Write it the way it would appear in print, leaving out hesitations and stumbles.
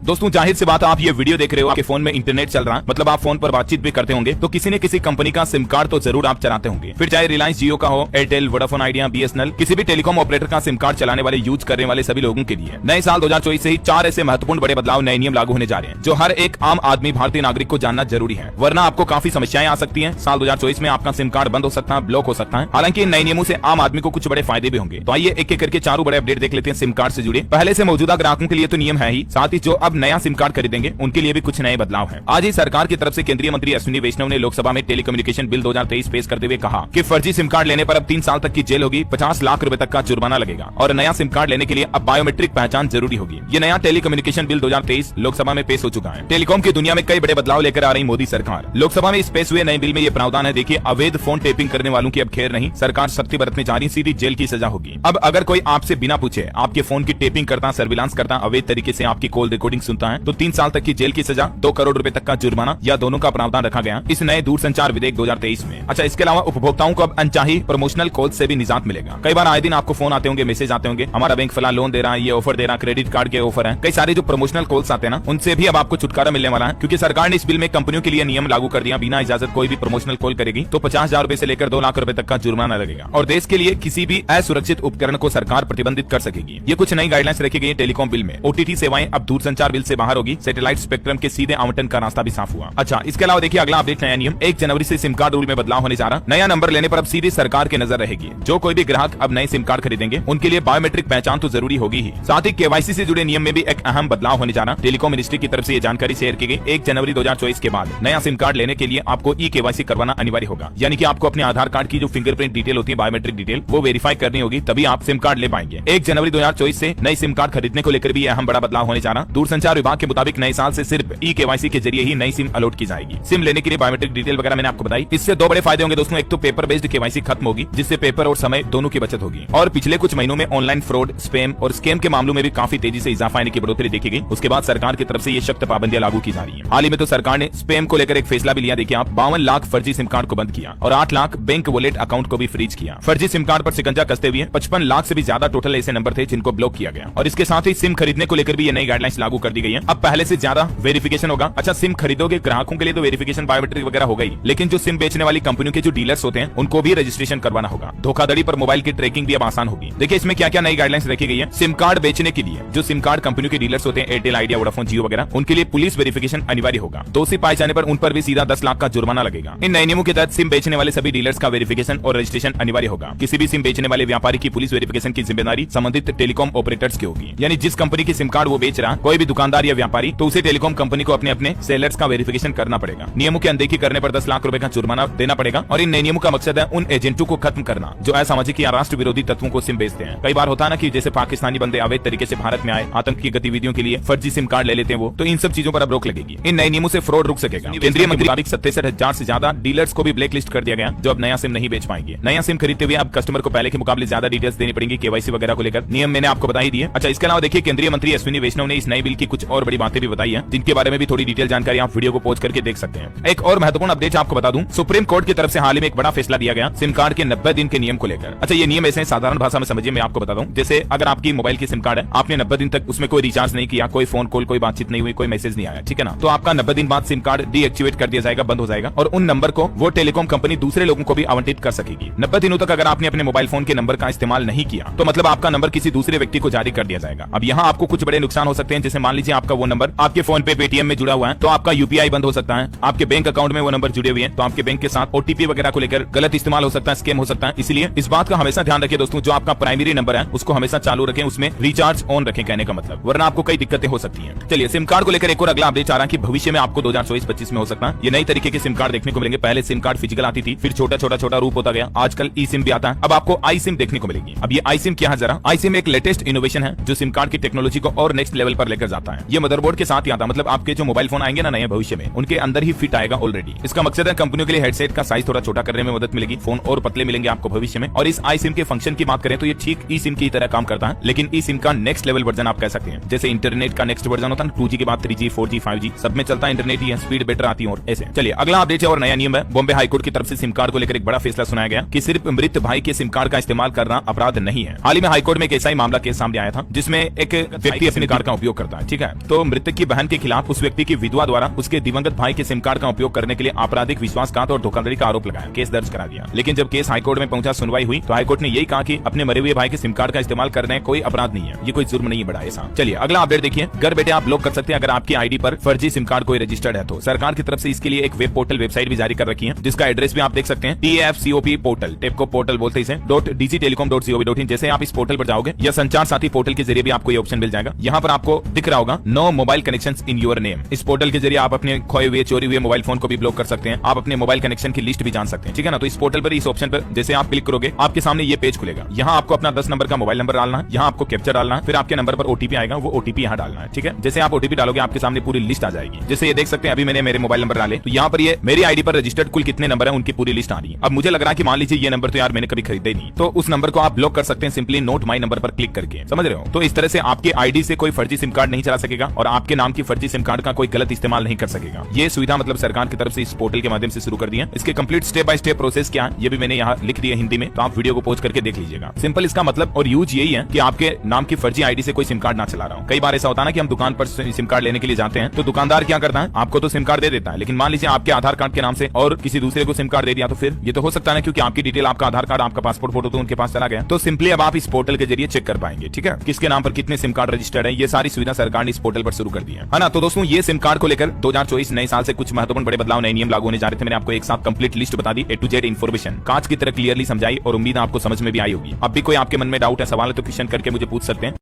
दोस्तों जाहिर सी बात, आप ये वीडियो देख रहे हो, आपके फोन में इंटरनेट चल रहा है, मतलब आप फोन पर बातचीत भी करते होंगे, तो किसी न किसी कंपनी का सिम कार्ड तो जरूर आप चलाते होंगे। फिर चाहे रिलायंस जियो का हो, एयरटेल, वोडाफोन आइडिया, बीएसएनएल, किसी भी टेलीकॉम ऑपरेटर का सिम कार्ड चलाने वाले, यूज करने वाले सभी लोगों के लिए नए साल 2024 से ही 4 ऐसे महत्वपूर्ण बड़े बदलाव, नए नियम लागू होने जा रहे हैं, जो हर एक आम आदमी, भारतीय नागरिक को जानना जरूरी है, वरना आपको काफी समस्याएं आ सकती हैं। साल 2024 में आपका सिम कार्ड बंद हो सकता है, ब्लॉक हो सकता है। हालांकि इन नए नियमों से आम आदमी को कुछ बड़े फायदे भी होंगे। तो आइए एक एक करके चारों बड़े अपडेट देख लेते हैं सिम कार्ड से जुड़े। पहले से मौजूदा ग्राहकों के लिए तो नियम है ही, साथ ही जो अब नया सिम कार्ड खरीदेंगे उनके लिए भी कुछ नए बदलाव हैं। आज ही सरकार की तरफ से केंद्रीय मंत्री अश्विनी वैष्णव ने लोकसभा में टेलीकम्युनिकेशन बिल 2023 पेश करते हुए कहा कि फर्जी सिम कार्ड लेने पर अब 3 साल तक की जेल होगी, 50 लाख रुपए तक का जुर्माना लगेगा और नया सिम कार्ड लेने के लिए अब बायोमेट्रिक पहचान जरूरी होगी। ये नया टेलीकम्युनिकेशन बिल 2023 लोकसभा में पेश हो चुका है। टेलीकॉम की दुनिया में कई बड़े बदलाव लेकर आ रही मोदी सरकार। लोकसभा में इस पेश हुए नए बिल में ये प्रावधान है, देखिए, अवैध फोन टेपिंग करने वालों की अब खैर नहीं, सरकार सख्ती बरतने जा रही, सीधी जेल की सजा होगी। अब अगर कोई आपसे बिना पूछे आपके फोन की टेपिंग करता, सर्विलांस करता, अवैध तरीके से आपकी कॉल रिकॉर्डिंग सुनता है, तो 3 साल तक की जेल की सजा, 2 करोड़ रुपए तक का जुर्माना या दोनों का प्रावधान रखा गया इस नए दूरसंचार विधेयक 2023 में। अच्छा, इसके अलावा उपभोक्ताओं को अब अनचाही प्रमोशनल कॉल से भी निजात मिलेगा। कई बार आए दिन आपको फोन आते होंगे, मैसेज आते होंगे, हमारा बैंक फला लोन दे रहा है, ये ऑफर दे रहा है, क्रेडिट कार्ड के ऑफर है, कई सारे जो प्रमोशनल कॉल्स आते हैं ना, उनसे भी अब आपको छुटकारा मिलने वाला है, क्योंकि सरकार ने इस बिल में कंपनियों के लिए नियम लागू कर दिया। बिना इजाजत कोई भी प्रमोशनल कॉल करेगी तो 50,000 रुपए से लेकर 2 लाख रुपए तक का जुर्माना लगेगा और देश के लिए किसी भी असुरक्षित उपकरण को सरकार प्रतिबंधित कर सकेगी। ये कुछ नई गाइडलाइंस रखी गई टेलीकॉम बिल में। ओटीटी सेवाएं अब दूरसंचार बिल से बाहर होगी, सैटेलाइट स्पेक्ट्रम के सीधे आवंटन का रास्ता भी साफ हुआ। अच्छा, इसके अलावा देखिए अगला अपडेट, नया नियम 1 जनवरी से सिम कार्ड रूल में बदलाव होने जा रहा। नया नंबर लेने पर अब सीधे सरकार की नजर रहेगी। जो कोई भी ग्राहक अब नए सिम कार्ड खरीदेंगे उनके लिए बायोमेट्रिक पहचान तो जरूरी होगी ही, साथ ही केवाईसी से जुड़े नियम में भी एक अहम बदलाव होने जा रहा। टेलीकॉम मिनिस्ट्री की तरफ से ये जानकारी शेयर की गई। 1 जनवरी 2024 के बाद नया सिम कार्ड लेने के लिए आपको केवाईसी करवाना अनिवार्य होगा, यानी कि आपको अपने आधार कार्ड की जो फिंगरप्रिंट डिटेल होती है, बायोमेट्रिक डिटेल, वो वेरीफाई करनी होगी, तभी आप सिम कार्ड ले पाएंगे। 1 जनवरी 2024 से नई सिम कार्ड खरीदने को लेकर भी अहम बड़ा बदलाव होने जा रहा। दूरसंचार विभाग के मुताबिक नए साल से सिर्फ केवाईसी के जरिए ही नई सिम अलॉट की जाएगी। सिम लेने के लिए बायोमेट्रिक डिटेल वगैरह मैंने आपको बताई। इससे 2 बड़े फायदे होंगे दोस्तों। एक तो पेपर बेस्ड केवाईसी खत्म होगी, जिससे पेपर और समय दोनों की बचत होगी, और पिछले कुछ महीनों में ऑनलाइन फ्रॉड, स्पैम और स्कैम के मामलों में भी काफी तेजी से इजाफा आने की बढ़ोतरी देखी गई। उसके बाद सरकार की तरफ से ये सख्त पाबंदियां लागू की जा रही है। हाल ही में तो सरकार ने स्पैम को लेकर एक फैसला भी लिया। देखिए आप, 52 लाख फर्जी सिम कार्ड को बंद किया और 8 लाख बैंक वॉलेट अकाउंट को भी फ्रीज किया। फर्जी सिम कार्ड पर शिकंजा कसते हुए 55 लाख से भी ज्यादा टोटल ऐसे नंबर थे जिनको ब्लॉक किया गया। और इसके साथ ही सिम खरीदने को लेकर भी ये नई गाइडलाइंस लागू कर दी गई है। अब पहले से ज्यादा वेरिफिकेशन होगा। अच्छा, सिम खरीदोगे, ग्राहकों के लिए तो वेरिफिकेशन बायोमेट्रिक वगैरह हो गई, लेकिन जो सिम बेचने वाली कंपनियों के जो डीलर्स होते हैं उनको भी रजिस्ट्रेशन करवाना होगा। धोखाधड़ी पर मोबाइल की ट्रैकिंग भी अब आसान होगी। देखिए इसमें क्या क्या नई गाइडलाइंस रखी गई है। सिम कार्ड बेचने के लिए जो सिम कार्ड कंपनियों के डीलर्स होते हैं, एयरटेल, आइडिया, वोडाफोन, जियो वगैरह, उनके लिए पुलिस वेरिफिकेशन अनिवार्य होगा। दोषी पाए जाने पर उन पर भी सीधा 10 लाख का जुर्माना लगेगा। इन नए नियमों के तहत सिम बेचने वाले सभी डीलर्स का वेरिफिकेशन और रजिस्ट्रेशन अनिवार्य होगा। किसी भी सिम बेचने वाले व्यापारी की पुलिस वेरिफिकेशन की जिम्मेदारी संबंधित टेलीकॉम ऑपरेटर्स की होगी। यानी जिस कंपनी की सिम कार्ड वो बेच रहा, कोई भी दुकानदार या व्यापारी, तो उसे टेलीकॉम कंपनी को अपने अपने सेलर्स का वेरिफिकेशन करना पड़ेगा। नियमों की अनदेखी करने पर 10 लाख रुपए का जुर्माना देना पड़ेगा। और इन नए नियमों का मकसद है उन एजेंटों को खत्म करना जो असामाजिक या राष्ट्र विरोधी तत्वों को सिम बेचते हैं। कई बार होता है ना कि जैसे पाकिस्तानी बंदे अवैध तरीके से भारत में आए, आतंक की गतिविधियों के लिए फर्जी सिम कार्ड ले लेते हैं वो, तो इन सब चीजों पर अब रोक लगेगी। इन नए नियमों से फ्रॉड रुक सकेगा। केंद्रीय मंत्री 67,000 से ज्यादा डीलर्स को भी ब्लैक लिस्ट कर दिया गया जो अब नया सिम नहीं बेच पाएंगे। नया सिम खरीदते हुए अब कस्टमर को पहले के मुकाबले ज्यादा डिटेल्स देनी पड़ेगी, केवाईसी वगैरह को लेकर। नियम मैंने आपको बता ही दिए। अच्छा, इसके अलावा देखिए केंद्रीय मंत्री अश्विनी वैष्णव ने इस नए बिल की कुछ और बड़ी बातें भी बताई है, जिनके बारे में भी थोड़ी डिटेल जानकारी आप वीडियो को पॉज करके देख सकते हैं। एक और महत्वपूर्ण अपडेट आपको बता दूं, सुप्रीम कोर्ट की तरफ से हाल ही में एक बड़ा फैसला दिया गया सिम कार्ड के 90 दिन के नियम को लेकर। अच्छा, ये नियम ऐसे साधारण भाषा में समझिए, मैं आपको बताता हूं। जैसे अगर आपकी मोबाइल की सिम कार्ड है, आपने 90 दिन तक उसमें कोई रिचार्ज नहीं किया, कोई फोन कॉल, कोई बातचीत नहीं हुई, कोई मैसेज नहीं आया, ठीक है ना, तो आपका 90 दिन बाद सिम कार्ड डीएक्टिवेट कर दिया जाएगा, बंद हो जाएगा, और उन नंबर को वो टेलीकॉम कंपनी दूसरे लोगों को भी आवंटित कर सकेगी। 90 दिनों तक अगर आपने अपने मोबाइल फोन के नंबर का इस्तेमाल नहीं किया तो मतलब आपका नंबर किसी दूसरे व्यक्ति को जारी कर दिया जाएगा। अब यहाँ आपको कुछ बड़े नुकसान हो सकते हैं। जैसे मान लीजिए आपका वो नंबर आपके फोन पे, पेटीएम में जुड़ा हुआ है, तो आपका यूपीआई बंद हो सकता है। आपके बैंक अकाउंट में वो नंबर जुड़े हुए हैं, तो आपके बैंक के साथ ओटीपी वगैरह को लेकर गलत इस्तेमाल हो सकता है, स्कैम हो सकता है। इसलिए इस बात का हमेशा ध्यान रखिए दोस्तों, जो आपका प्राइमरी नंबर है उसको हमेशा चालू रखें, उसमें रिचार्ज ऑन रखें, कहने का मतलब, वरना आपको कई दिक्कतें हो सकती हैं। चलिए, सिम कार्ड को लेकर एक और अगला अपडेट आ रहा है कि भविष्य में आपको 2024-25 में हो सकता है ये नई तरीके के सिम कार्ड देखने को मिलेंगे। पहले सिम कार्ड फिजिकल आती थी, फिर छोटा रूप होता गया, आजकल ई सिम भी आता है, अब आपको आई सिम देखने को मिलेगी। अब ये आई सिम क्या है जरा? आई सिम एक लेटेस्ट इनोवेशन है जो सिम कार्ड की टेक्नोलॉजी को और नेक्स्ट लेवल पर लेकर जाता है। ये मदरबोर्ड के साथ ही आता है, मतलब आपके जो मोबाइल फोन आएंगे ना नए भविष्य में, उनके अंदर ही फिट आएगा ऑलरेडी। इसका मकसद है कंपनियों के लिए हेडसेट का साइज थोड़ा छोटा करने में मदद मिलेगी, फोन और पतले मिलेंगे आपको भविष्य में। और इस आई सिम के फंक्शन की बात करें तो ये ठीक ई सिम की तरह काम करता है, लेकिन ई सिम का नेक्स्ट लेवल वर्जन आप कह सकते हैं। जैसे इंटरनेट का नेक्स्ट वर्जन होता है 2G के बाद 3G, 4G, 5G सब में चलता है इंटरनेट ही है, स्पीड बेटर आती है और ऐसे। चलिए, अगला अपडेट है और नया नियम है। बॉम्बे हाईकोर्ट की तरफ से सिम कार्ड को लेकर एक बड़ा फैसला सुनाया गया कि सिर्फ मृत भाई के सिम कार्ड का इस्तेमाल करना अपराध नहीं है। हाल ही में हाईकोर्ट में एक ऐसा ही मामला केस सामने आया था जिसमें एक व्यक्ति अपने कार्ड का उपयोग करता है, ठीक है। तो मृतक की बहन के खिलाफ उस व्यक्ति की विधवा द्वारा उसके दिवंगत भाई के सिम कार्ड का उपयोग करने के लिए आपराधिक विश्वासघात और धोखाधड़ी का आरोप लगाया, केस दर्ज करा दिया। लेकिन जब केस हाईकोर्ट में पहुंचा, सुनवाई हुई, तो हाईकोर्ट ने यही कहा कि अपने मरे हुए भाई के सिम कार्ड का इस्तेमाल करने कोई अपराध नहीं है, ये कोई जुर्म नहीं है बड़ा ऐसा। चलिए अगला अपडेट देखिए। घर बैठे आप ब्लॉक कर सकते हैं अगर आपकी आईडी पर फर्जी सिम कार्ड कोई रजिस्टर्ड है तो। सरकार की तरफ से इसके लिए एक वेब पोर्टल वेबसाइट भी जारी कर रखी है, जिसका एड्रेस भी आप देख सकते हैं, TFCOP पोर्टल, टेपको पोर्टल बोलते हैं इसे, .dgtelecom.gov.in। जैसे आप इस पोर्टल पर जाओगे या संचार साथी पोर्टल के जरिए भी आपको ये ऑप्शन मिल जाएगा। यहाँ पर आपको दिख रहा होगा no mobile connection in your name. इस पोर्टल के जरिए आप अपने खोए हुए चोरी हुए मोबाइल फोन को भी ब्लॉक कर सकते हैं, आप अपने मोबाइल कनेक्शन की लिस्ट भी जान सकते हैं, ठीक है ना। तो इस पोर्टल पर इस ऑप्शन पर जैसे आप क्लिक करोगे, आपके सामने ये पेज खुलेगा। यहाँ आपको अपना 10 नंबर का मोबाइल नंबर डालना है, यहाँ आपको कैप्चर डालना है, फिर आपके नंबर पर OTP आएगा, वो OTP यहाँ डालना है, ठीक है। जैसे आप OTP डालोगे आपके सामने पूरी लिस्ट आ जाएगी। जैसे ये देख सकते हैं अभी मैंने मेरे मोबाइल नंबर डाले, तो यहाँ पर ये मेरी आईडी पर रजिस्टर्ड कुल कितने नंबर है उनकी पूरी लिस्ट आ रही है। अब मुझे लग रहा है कि मान लीजिए ये नंबर तो यार मैंने कभी खरीदे नहीं, तो उस नंबर को आप ब्लॉक कर सकते हैं सिंपली नोट माई नंबर पर क्लिक करके, समझ रहे हो। तो इस तरह से आपकी आईडी से कोई फर्जी सिम कार्ड नहीं चला सकेगा और आपके नाम की फर्जी सिम कार्ड का कोई गलत इस्तेमाल नहीं कर सकेगा। ये सुविधा मतलब सरकार की तरफ से इस पोर्टल के माध्यम से शुरू कर दी है। इसके complete step by step process क्या है ये भी मैंने यहाँ लिख दिया हिंदी में, तो आप वीडियो को पॉज करके देख लीजिएगा। सिंपल इसका मतलब और यूज यही है कि आपके नाम की फर्जी आईडी से कोई सिम कार्ड ना चला रहा हो। कई बार ऐसा होता है ना कि हम दुकान पर सिम कार्ड लेने के लिए जाते हैं, तो दुकानदार क्या करता है, आपको तो सिम कार्ड दे देता है, लेकिन मान लीजिए आपके आधार कार्ड के नाम से और किसी दूसरे को सिम कार्ड दे दिया, तो फिर ये तो हो सकता है ना, क्योंकि आपकी डिटेल, आपका आधार कार्ड, आपका पासपोर्ट फोटो तो उनके पास चला गया। तो सिंपली अब आप इस पोर्टल के जरिए चेक कर पाएंगे, ठीक है, किसके नाम पर कितने सिम कार्ड रजिस्टर्ड है। ये सारी सुविधा सरकार ने इस पोर्टल पर शुरू कर दी है ना। तो दोस्तों ये सिम कार्ड को लेकर 2024 नए साल से कुछ महत्वपूर्ण बड़े बदलाव, नए नियम लागू होने जा रहे थे। मैंने आपको एक साथ कंप्लीट लिस्ट बता दी, A to Z इन्फॉर्मेशन कांच की तरह क्लियरली समझाई और उम्मीद आपको समझ में भी आई होगी। अब भी कोई आपके मन में डाउट है, सवाल है तो क्वेश्चन करके मुझे पूछ सकते हैं।